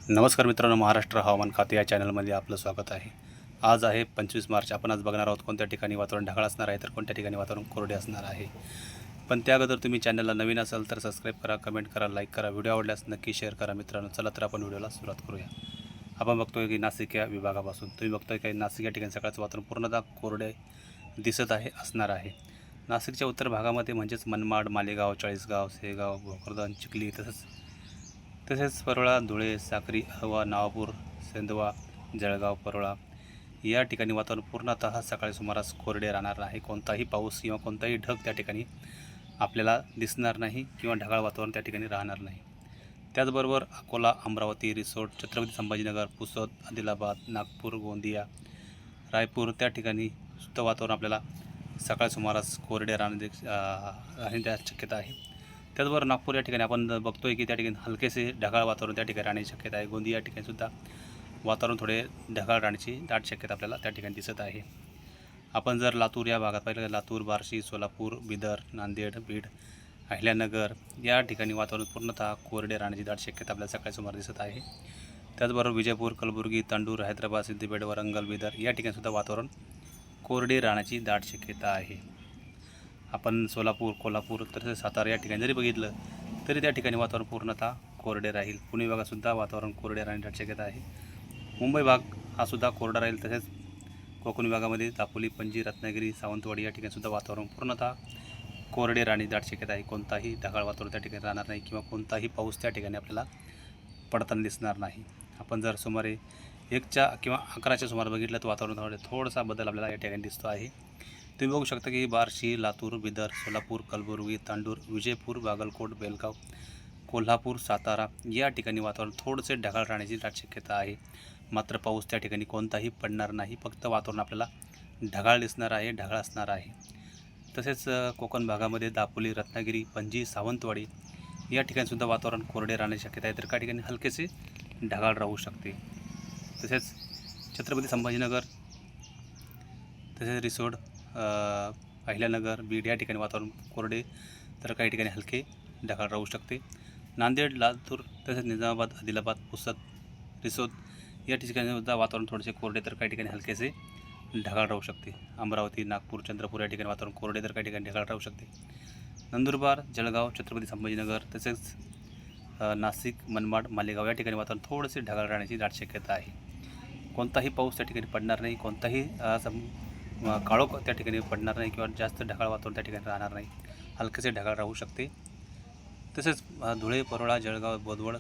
नमस्कार मित्रांनो, महाराष्ट्र हवामान खाते या चॅनलमध्ये आपलं स्वागत आहे। आज आहे 25 मार्च। आपण आज बघणार आहोत कोणत्या ठिकाणी वातावरण ढगाळ असणार आहे तर कोणत्या ठिकाणी वातावरण कोरडे असणार आहे। पण त्या अगोदर तुम्ही चॅनलला नवीन असाल तर सबस्क्राईब करा, कमेंट करा, लाईक करा, व्हिडिओ आवडल्यास नक्की शेअर करा मित्रांनो। चला तर आपण व्हिडिओला सुरुवात करूया। आपण बघतोय की नाशिक या विभागापासून तुम्ही बघतोय की नाशिक या ठिकाणी सकाळचं वातावरण पूर्णतः कोरडे दिसत आहे असणार आहे। नाशिकच्या उत्तर भागामध्ये म्हणजेच मनमाड, मालेगाव, चाळीसगाव, शेगाव, भोकरदन, चिखली तसेच परोळा, धुळे, साक्री, अहवा, नवापूर, सेंदवा, जळगाव, परोळा या ठिकाणी वातावरण पूर्णतः सकाळी सुमारास कोरडे राहणार आहे। कोणताही पाऊस किंवा कोणताही ढग त्या ठिकाणी आपल्याला दिसणार नाही किंवा ढगाळ वातावरण त्या ठिकाणी राहणार नाही। त्याचबरोबर अकोला, अमरावती, रिसोड, छत्रपती संभाजीनगर, पुसद, आदिलाबाद, नागपूर, गोंदिया, रायपूर त्या ठिकाणी सुद्धा वातावरण आपल्याला सकाळ सुमारास कोरडे राहण्याची शक्यता आहे। त्याचबरोबर नागपूर या ठिकाणी आपण बघतोय की त्या ठिकाणी हलकेसे ढगाळ वातावरण त्या ठिकाणी राहण्याची शक्यता आहे। गोंदिया या ठिकाणी सुद्धा वातावरण थोडे ढगाळ राहण्याची दाट शक्यता आपल्याला त्या ठिकाणी दिसत आहे। आपण जर लातूर या भागात पाहिलं, लातूर, बार्शी, सोलापूर, बिदर, नांदेड, बीड, अहिल्यानगर या ठिकाणी वातावरण पूर्णतः कोरडे राहण्याची दाट शक्यता आपल्याला सकाळी सुमार दिसत आहे। त्याचबरोबर विजयपूर, कलबुर्गी, तांडूर, हैदराबाद, सिद्दीपेठ, वरंगल, बिदर या ठिकाणी सुद्धा वातावरण कोरडे राहण्याची दाट शक्यता आहे। आपण सोलापूर, कोल्हापूर तसेच सातारा या ठिकाणी जरी बघितलं तरी त्या ठिकाणी वातावरण पूर्णतः कोरडे राहील। पुणे विभागातसुद्धा वातावरण कोरडे राहण्याची शक्यता आहे। मुंबई भाग हा सुद्धा कोरडा राहील। तसेच कोकण विभागामध्ये दापोली, पणजी, रत्नागिरी, सावंतवाडी या ठिकाणी सुद्धा वातावरण पूर्णतः कोरडे राहण्याची दाट शक्यता आहे। कोणताही ढगाळ वातावरण त्या ठिकाणी राहणार नाही किंवा कोणताही पाऊस त्या ठिकाणी आपल्याला पडताना दिसणार नाही। आपण जर सुमारे 1च्या किंवा 11च्या सुमारे बघितलं तर वातावरणामध्ये थोडासा बदल आपल्याला या ठिकाणी दिसतो आहे। तुम्ही बघू शकता की बार्शी, लातूर, बिदर, सोलापूर, कलबुर्गी, तांडूर, विजयपूर, बागलकोट, बेलगाव, कोल्हापूर, सातारा या ठिकाणी वातावरण थोडेसे ढगाळ राहण्याची दाट शक्यता आहे। मात्र पाऊस त्या ठिकाणी कोणताही पडणार नाही, फक्त वातावरण आपल्याला ढगाळ दिसणार आहे, ढगाळ असणार आहे। तसेच कोकण भागामध्ये दापोली, रत्नागिरी, पणजी, सावंतवाडी या ठिकाणीसुद्धा वातावरण कोरडे राहण्याची शक्यता आहे, तर काही ठिकाणी हलकेसे ढगाळ राहू शकते। तसेच छत्रपती संभाजीनगर, तसेच रिसोड, अहिल्यानगर, बीड या ठिकाणी वातावरण कोरडे तर काही ठिकाणी हलके ढगाळ राहू शकते। नांदेड, लातूर तसेच निजामाबाद, आदिलाबाद, पुसद, रिसोद या ठिकाणी सुद्धा वातावरण थोडेसे कोरडे तर काही ठिकाणी हलकेसे ढगाळ राहू शकते। अमरावती, नागपूर, चंद्रपूर या ठिकाणी वातावरण कोरडे तर काही ठिकाणी ढगाळ राहू शकते। नंदुरबार, जळगाव, छत्रपती संभाजीनगर तसेच नाशिक, मनमाड, मालेगाव या ठिकाणी वातावरण थोडेसे ढगाळ राहण्याची दाट शक्यता आहे। कोणताही पाऊस त्या ठिकाणी पडणार नाही, कोणताही काळोख त्या ठिकाणी पडणार नाही किंवा जास्त ढगाळ वातावरण त्या ठिकाणी राहणार नाही, हलकेसे ढगाळ राहू शकते। तसेच धुळे, परोळा, जळगाव, बोदवड,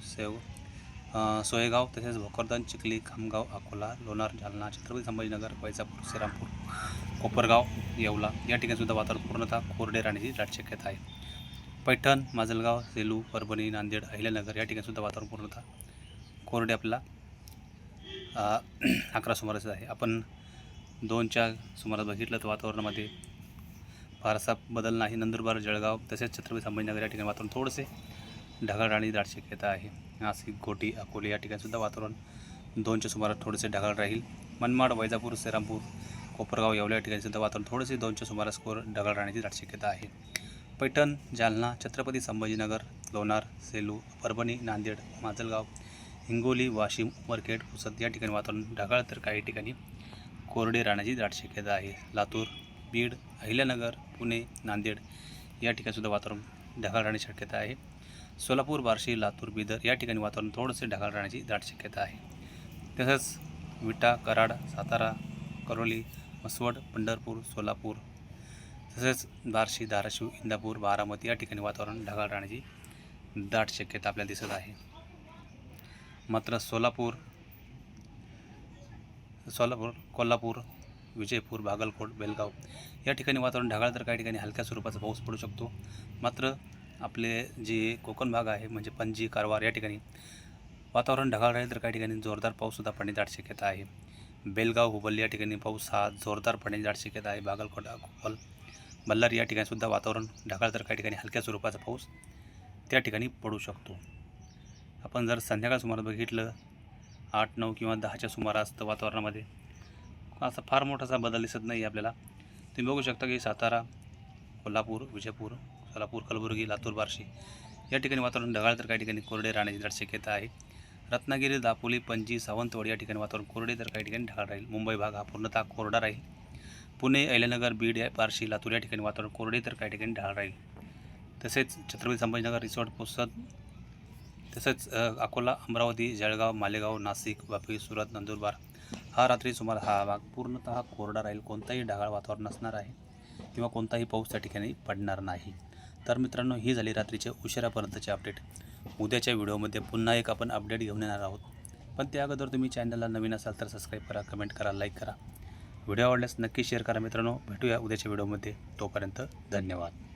सोयगाव तसेच भोकरदन, चिखली, खामगाव, अकोला, लोणार, जालना, छत्रपती संभाजीनगर, वैजापूर, श्रीरामपूर, कोपरगाव, येवला या ठिकाणीसुद्धा वातावरण पूर्णतः कोरडे राहण्याची दाट शक्यता आहे। पैठण, माजलगाव, सेलू, परभणी, नांदेड, अहिल्यानगर या ठिकाणीसुद्धा वातावरण पूर्णतः कोरडे आपल्याला 11 सुमारास आहे। आपण 2च्या सुमारास बघितलं तर वातावरणामध्ये फारसा बदल नाही। नंदुरबार, जळगाव तसेच छत्रपती संभाजीनगर या ठिकाणी वातावरण थोडेसे ढगाळ राहण्याची दाट शक्यता आहे। नाशिक, घोटी, अकोले या ठिकाणीसुद्धा वातावरण 2च्या सुमारास थोडेसे ढगाळ राहील। मनमाड, वैजापूर, श्रीरामपूर, कोपरगाव, येवला या ठिकाणीसुद्धा वातावरण थोडेसे 2च्या सुमारास ढगाळ राहण्याची दाट शक्यता आहे। पैठण, जालना, छत्रपती संभाजीनगर, लोणार, सेलू, परभणी, नांदेड, माजलगाव, हिंगोली, वाशिम, उमरखेड, पुसद या ठिकाणी वातावरण ढगाळ तर काही ठिकाणी कोरडे राहण्याची दाट शक्यता आहे। लातूर, बीड, अहिल्यानगर, पुणे, नांदेड या ठिकाणीसुद्धा वातावरण ढगाळ राहण्याची शक्यता आहे। सोलापूर, बार्शी, लातूर, बिदर या ठिकाणी वातावरण थोडेसे ढगाळ राहण्याची दाट शक्यता आहे। तसंच विटा, कराड, सातारा, करोली, मसवड, पंढरपूर, सोलापूर तसेच बार्शी, धाराशिव, इंदापूर, बारामती या ठिकाणी वातावरण ढगाळ राहण्याची दाट शक्यता आपल्याला दिसत आहे। मात्र सोलापूर, कोल्हापूर, विजयपूर, बागलकोट, बेलगाव या ठिकाणी वातावरण ढगाळ तर काही ठिकाणी हलक्या स्वरूपाचा पाऊस पडू शकतो। मात्र आपले जे कोकण भाग आहे म्हणजे पणजी, कारवार या ठिकाणी वातावरण ढगाळ राहील तर काही ठिकाणी जोरदार पाऊससुद्धा पडण्याची दाट शक्यता आहे। बेलगाव, हुबळी या ठिकाणी पाऊस हा जोरदार पडण्याची दाट शक्यता आहे। बागलकोट, अकोल, बल्लारी या ठिकाणीसुद्धा वातावरण ढगाळ तर काही ठिकाणी हलक्या स्वरूपाचा पाऊस त्या ठिकाणी पडू शकतो। आपण जर संध्याकाळ सुमारास बघितलं 8, 9 किंवा 10च्या सुमारास तर वातावरणामध्ये असा फार मोठासा बदल दिसत नाही आपल्याला। तुम्ही बघू शकता की सातारा, कोल्हापूर, विजयपूर, सोलापूर, कलबुर्गी, लातूर, बार्शी या ठिकाणी वातावरण ढगाळ तर काही ठिकाणी कोरडे राहण्याची दाट शक्यता आहे। रत्नागिरी, दापोली, पणजी, सावंतवाडी या ठिकाणी वातावरण कोरडे तर काही ठिकाणी ढगाळ राहील. मुंबई भाग हा पूर्णतः कोरडा राहील. पुणे, अहिल्यानगर, बीड, बार्शी, लातूर या ठिकाणी वातावरण कोरडे तर काही ठिकाणी ढगाळ राहील. तसेच छत्रपती संभाजीनगर, रिसोड, पुसद, तसेच अकोला, अमरावती, जळगाव, मालेगाव, नाशिक, वापी, सुरत, नंदुरबार हा रात्री सुमारे हा भाग पूर्णतः कोरडा राहील. कोणताही ढगाळ वातावरण नसणार आहे किंवा कोणताही पाऊस त्या ठिकाणी पडणार नाही. तर मित्रांनो, ही झाली रात्रीचे उशिरापर्यंतचे अपडेट. उद्याच्या व्हिडिओमध्ये पुन्हा एक आपण अपडेट घेऊन येणार आहोत. पण त्या अगोदर तुम्ही चॅनलला नवीन असाल तर सबस्क्राईब करा, कमेंट करा, लाईक करा. व्हिडिओ आवडल्यास नक्की शेअर करा मित्रांनो. भेटूया उद्याच्या व्हिडिओमध्ये. तोपर्यंत धन्यवाद.